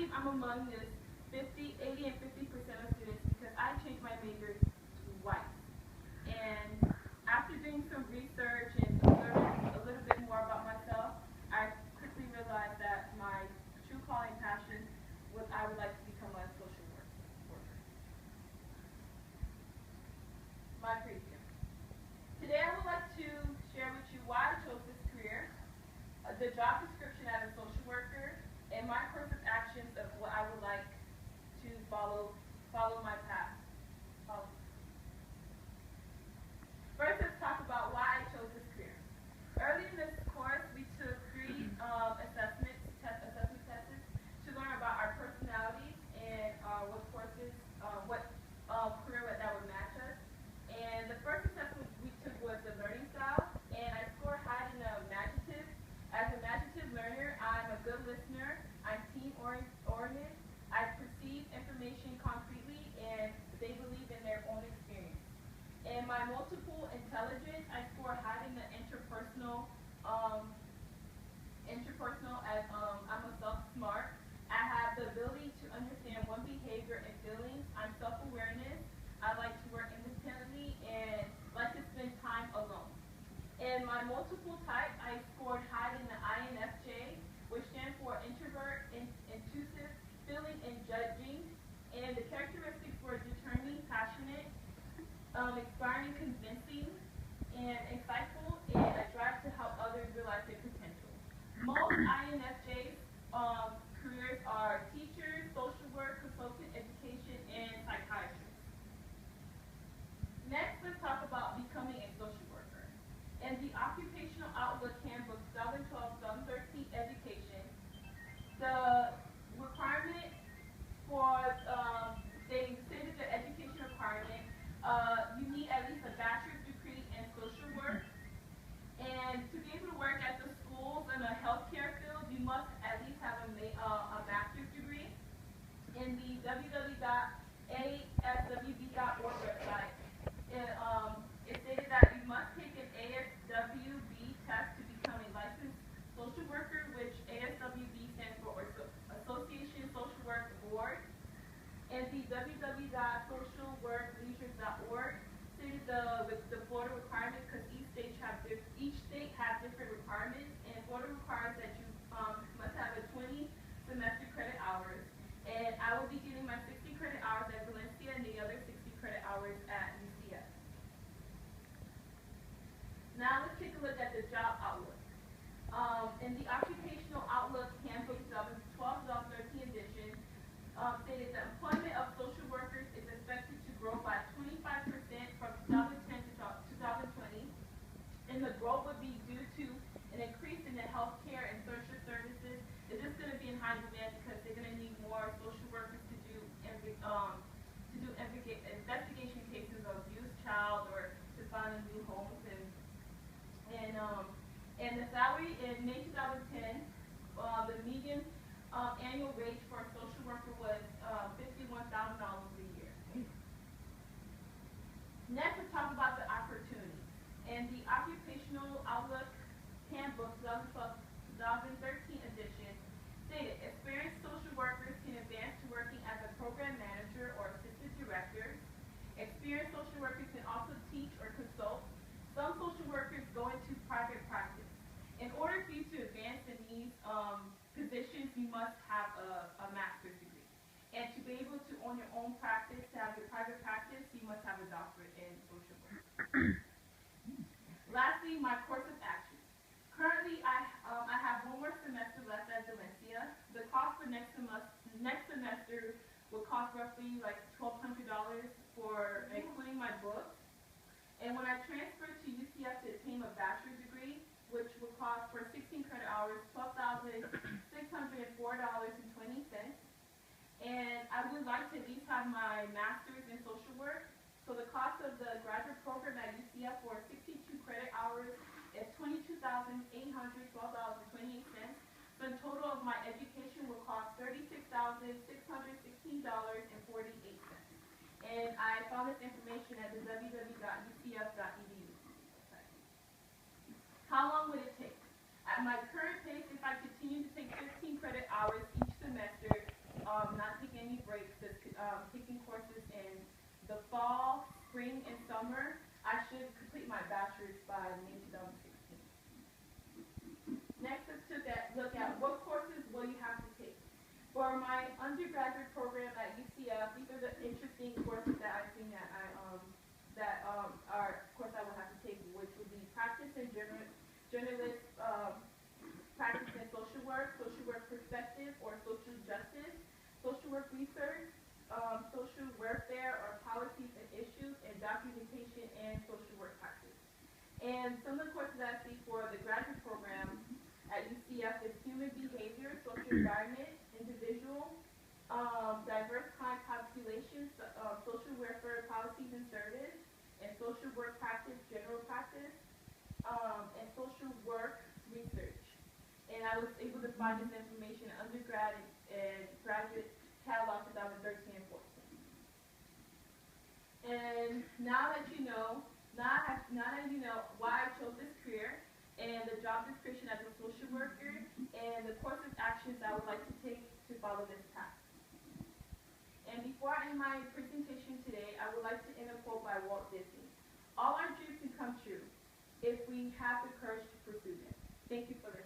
believe I'm among this 50, 80, and 50% of students because I changed my major twice. And after doing some research and learning a little bit more about myself, I quickly realized that my true calling passion was I would like to become a social worker. My preview. Today I would like to share with you why I chose this career, the job description as a social worker, and my course of actions of what I would like to follow my path. First, let's talk about why I chose this career. Early in this course, we took three assessment tests to learn about our personalities and what courses, what career that would match us. And the first assessment we took was the learning style, and I scored high in the imaginative. As an imaginative learner, I'm a good listener. I'm team-oriented. I perceive information concretely, and they believe in their own experience. In my multiple intelligence, I score high in the interpersonal as I'm a self-smart. I have the ability to understand one behavior and feelings. I'm self-awareness. I like to work independently and like to spend time alone. In my multiple type, I scored high in the INFJ, which stands for introvert, intuitive, feeling, and judging. And the characteristics were determined, passionate, inspiring, convincing, and insightful, and a drive to help others realize their potential. Most INFJs careers are teachers, social work, consultant, education, and psychiatrists. Next, let's talk about becoming a social worker. In the Occupational Outlook Handbook 2012-2013 education, the requirement for they stated the education requirement, you need at least a bachelor's degree in social work. And to be able to work at the schools in the healthcare field, you must at least have a master's degree. In the www.aswb.org website, it stated that you must take an ASWB test to become a licensed social worker, which ASWB stands for Association Social Work Board. And the www.socialworkleisures.org stated the Florida requirement because each state has different requirements, and Florida requires that you must have a 20 semester credit hours. And I will be getting my 60 credit hours at Valencia and the other 60 credit hours at UCF. Now let's take a look at the job outlook. In the Occupational Outlook Handbook 2012-2013 edition, stated the employment of social workers is expected to grow by 25% from 2010 to 2020, and the growth would be due to an increase in the healthcare and social services. It's just going to be in high demand because they're going to need more social workers to do investigation cases of abused child or to find new homes and the salary in May 2010, the median annual wage for a social worker was $51,000 a year. Next, let's talk about the opportunities. In the Occupational Outlook Handbook 2013 edition, stated experienced social workers can advance to working as a program manager or assistant director. Experienced social workers can also teach or consult. Some social workers go into private practice. In order for you to advance in these positions, you must have a master's degree. And to be able to own your own practice, to have your private practice, you must have a doctorate in social work. Lastly, my course of action. Currently, I have one more semester left at Valencia. The cost for next semester will cost roughly like $1,200 for including my books. And when I transferred to UCF to obtain a bachelor's degree, which will cost for 16 credit hours, $12,604.20. And I would like to at least have my master's in social work. So the cost of the graduate program at UCF for 62 credit hours is $22,812.28. So the total of my education will cost $36,616.48. And I found this information at the www.ucf.edu website. How long would it take? At my current pace, if I continue to take 15 credit hours each semester, not take any breaks, just taking courses in the fall, spring, and summer. I should complete my bachelor's by May 2016. Next, let's look at what courses will you have to take. For my undergraduate program at UCF, these are the interesting courses that I've seen are course I will have to take, which would be practice and journalist, practice and social work perspective or social justice, social work research, social welfare or policies and issues, and documentation and social work practice. And some of the courses that I see for the graduate program at UCF is human behavior, social environment, individual, diverse client populations, social welfare policies and service, and social work practice, general practice, and social work research. And I was able to find this information in undergrad and graduate catalog 2013 and 14. And now that you know why I chose this career and the job description as a social worker and the courses actions I would like to take to follow this path. And before I end my presentation today, I would like to end a quote by Walt Disney. All our dreams can come true if we have the courage to pursue them. Thank you for listening.